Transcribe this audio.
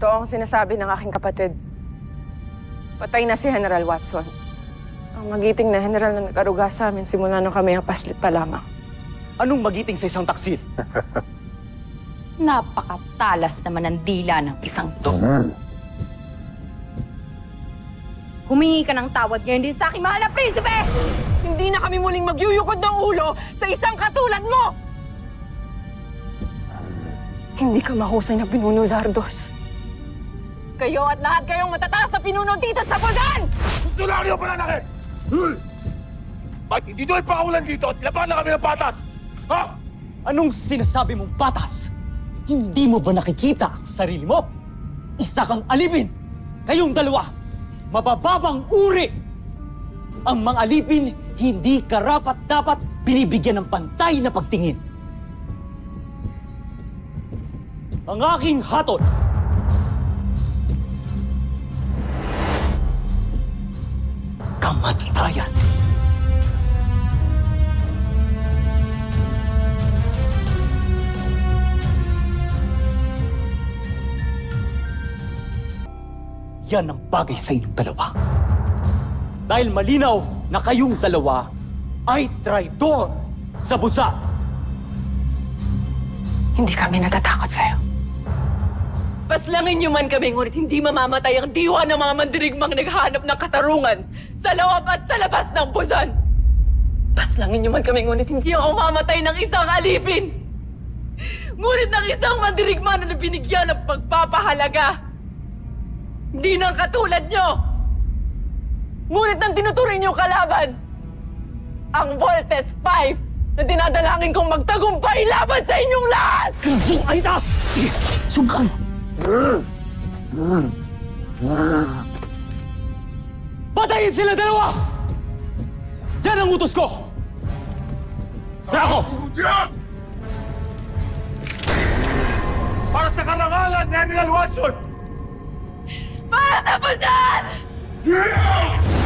Totoo ang sinasabi ng aking kapatid. Patay na si General Watson. Ang magiting na general na nag-aruga sa amin simula nung kami ang paslit pa lamang. Anong magiting sa isang taksil? Napakatalas naman ang dila ng isang to. Humingi ka ng tawad ngayon din sa aking mahal na prinsipe! Hindi na kami muling magyuyukod ng ulo sa isang katulad mo! Hindi ka mahusay na pinuno, Zardos. Kayo at lahat kayong matataas na pinuno dito sa Buzan! Gusto lang niyo pananakit! Bakit hindi doon pakawalan dito at laban na kami ng patas? Ha? Anong sinasabi mong patas? Hindi mo ba nakikita ang sarili mo? Isa kang alipin! Kayong dalawa, mabababang uri! Ang mga alipin, hindi karapat-dapat binibigyan ng pantay na pagtingin. Ang aking hatol, kamatayan. Yan ang bagay sa inyong dalawa. Dahil malinaw na kayong dalawa ay traidor sa busa. Hindi kami natatakot sa'yo. Paslangin niyo man kami, ngunit hindi mamamatay ang diwa ng mga mandirigmang naghahanap ng katarungan sa loob at sa labas ng Buzan. Paslangin niyo man kami, ngunit hindi ako mamatay ng isang alipin. Ngunit ng isang mandirigma na binigyan ng pagpapahalaga. Hindi nang katulad niyo. Ngunit ang tinuturing niyo kalaban, ang Voltes 5 na dinadalangin kong magtagumpay laban sa inyong lahat! Aida! Sige, sungkan! Patayin sila dalawa! Yan ang utos ko! Draco! Para sa karangalan ni General Watson! Para sa Buzan! Yeah!